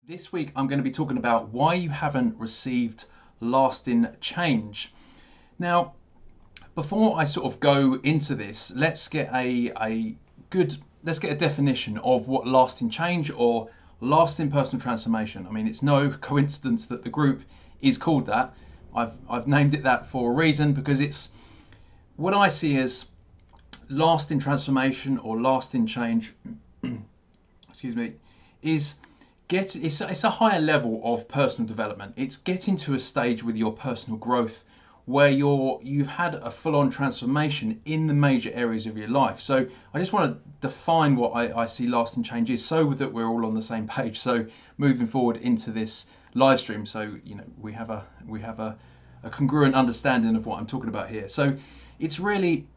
This week I'm going to be talking about why you haven't received lasting change. Now, before I sort of go into this, let's get a definition of what lasting change or lasting personal transformation. I mean, it's no coincidence that the group is called that. I've named it that for a reason, because it's what I see as lasting transformation or lasting change. Excuse me, is it's a higher level of personal development. It's getting to a stage with your personal growth where you've had a full-on transformation in the major areas of your life. So I just want to define what I see lasting change is, so that we're all on the same page. So moving forward into this live stream, so we have a congruent understanding of what I'm talking about here. So it's really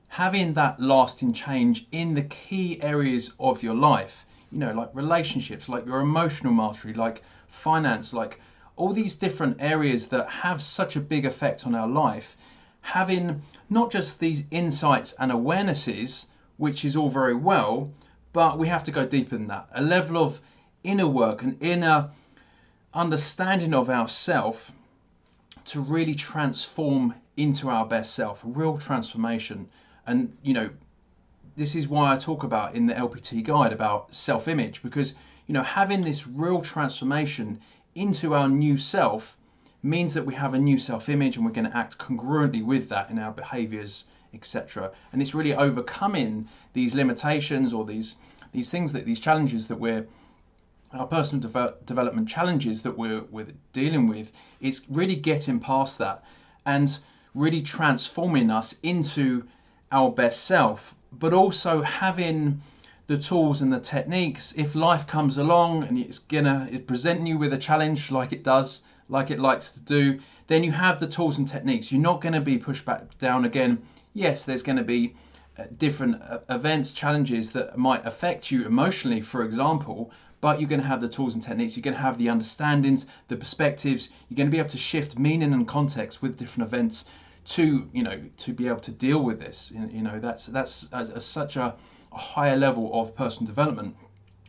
having that lasting change in the key areas of your life, like relationships, like your emotional mastery, like finance, like all these different areas that have such a big effect on our life. Having not just these insights and awarenesses, which is all very well, but we have to go deeper than that. A level of inner work and inner understanding of ourself to really transform into our best self, a real transformation. And this is why I talk about in the LPT guide about self-image, because having this real transformation into our new self means that we have a new self-image, and we're going to act congruently with that in our behaviors, etc. And it's really overcoming these limitations or these things, that these challenges that our personal development challenges that we're dealing with. It's really getting past that and really transforming us into our best self, but also having the tools and the techniques. If life comes along and it's presenting you with a challenge, like it does, like it likes to do, then you have the tools and techniques. You're not going to be pushed back down again. Yes, there's going to be different events, challenges that might affect you emotionally, for example, but you're going to have the tools and techniques. You're going to have the understandings, the perspectives. You're going to be able to shift meaning and context with different events to be able to deal with this. That's such a higher level of personal development.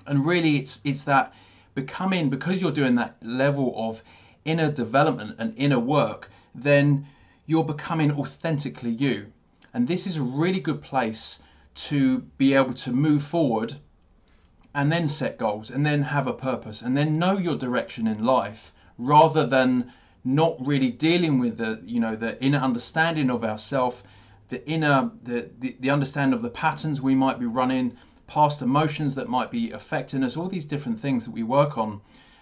And really it's that becoming, because you're doing that level of inner development and inner work, then you're becoming authentically you. And this is a really good place to be able to move forward and then set goals and then have a purpose and then know your direction in life, rather than not really dealing with the inner understanding of ourself, the understanding of the patterns we might be running, past emotions that might be affecting us, all these different things that we work on,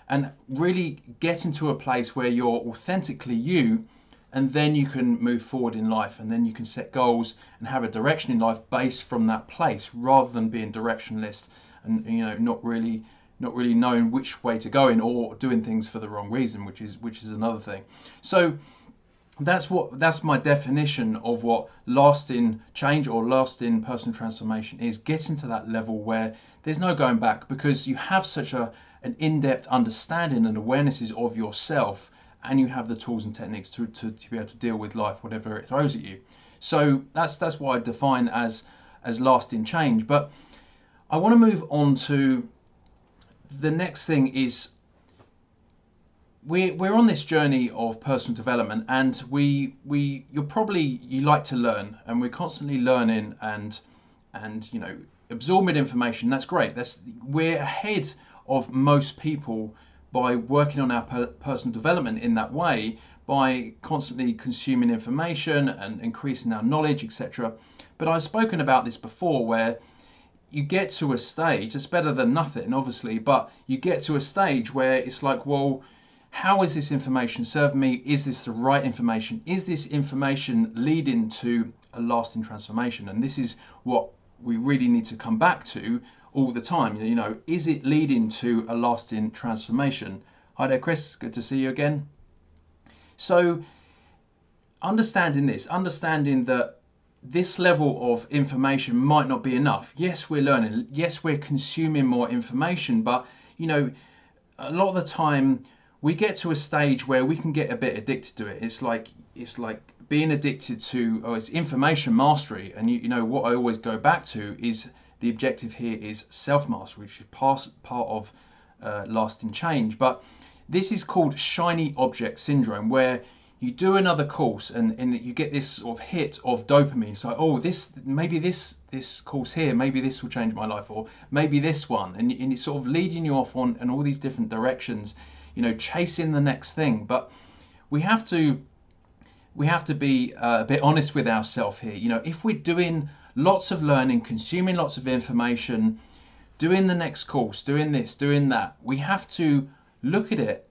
and really get into a place where you're authentically you, and then you can move forward in life, and then you can set goals and have a direction in life based from that place, rather than being directionless and not really knowing which way to go in, or doing things for the wrong reason, which is another thing. So that's my definition of what lasting change or lasting personal transformation is. Getting to that level where there's no going back, because you have such an in-depth understanding and awarenesses of yourself, and you have the tools and techniques to be able to deal with life, whatever it throws at you. So that's what I define as lasting change. But I want to move on to the next thing. Is we're on this journey of personal development, and you like to learn, and we're constantly learning and absorbing information. That's great. We're ahead of most people by working on our personal development in that way, by constantly consuming information and increasing our knowledge, etc. But I've spoken about this before, where you get to a stage, it's better than nothing, obviously, but you get to a stage where it's like, well, how is this information serving me? Is this the right information? Is this information leading to a lasting transformation? And this is what we really need to come back to all the time. Is it leading to a lasting transformation? Hi there, Chris. Good to see you again. So understanding that this level of information might not be enough. Yes, we're learning. Yes, we're consuming more information, but a lot of the time we get to a stage where we can get a bit addicted to it. It's like being addicted to it's information mastery. And what I always go back to is the objective here is self-mastery, which is part of lasting change. But this is called shiny object syndrome, where you do another course and you get this sort of hit of dopamine. It's like, oh, maybe this course here, maybe this will change my life, or maybe this one, and it's sort of leading you off on all these different directions, chasing the next thing. But we have to be a bit honest with ourselves here. If we're doing lots of learning, consuming lots of information, doing the next course, doing this, doing that, we have to look at it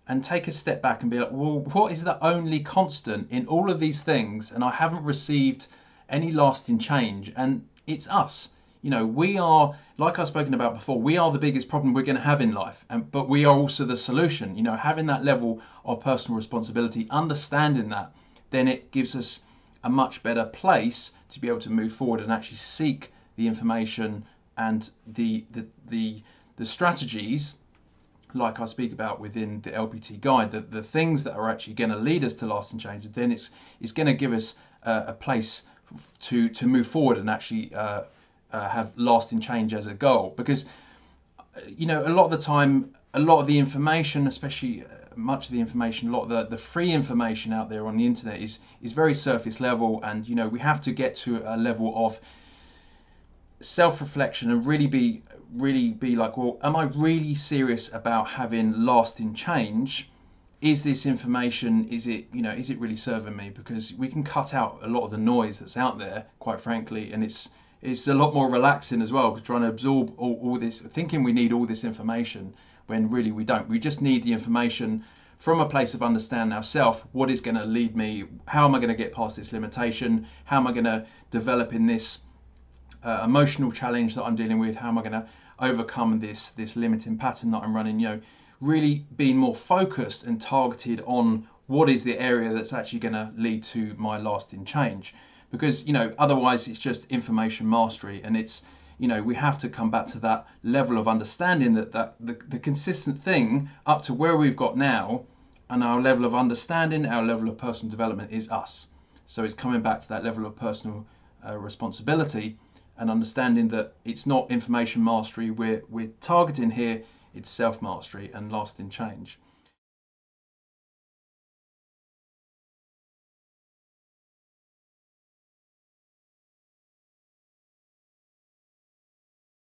and take a step back and be like, well, what is the only constant in all of these things? And I haven't received any lasting change, and it's us. We are, like I've spoken about before, we are the biggest problem we're going to have in life, but we are also the solution. Having that level of personal responsibility, understanding that, then it gives us a much better place to be able to move forward and actually seek the information and the strategies, like I speak about within the LPT guide, the things that are actually going to lead us to lasting change. Then it's going to give us a place to move forward and actually have lasting change as a goal. Because a lot of the time, a lot of the information, especially much of the information, a lot of the free information out there on the internet is very surface level, and we have to get to a level of self-reflection and really be like, well, am I really serious about having lasting change? Is this information, is it really serving me? Because we can cut out a lot of the noise that's out there, quite frankly, and it's a lot more relaxing as well, trying to absorb all this, thinking we need all this information when really we don't. We just need the information from a place of understanding ourselves. What is going to lead me? How am I going to get past this limitation? How am I going to develop in this emotional challenge that I'm dealing with? How am I going to overcome this limiting pattern that I'm running? Really being more focused and targeted on what is the area that's actually going to lead to my lasting change. Because otherwise it's just information mastery, and it's we have to come back to that level of understanding that the consistent thing up to where we've got now, and our level of understanding, our level of personal development is us. So it's coming back to that level of personal responsibility and understanding that it's not information mastery we're targeting here, it's self-mastery and lasting change.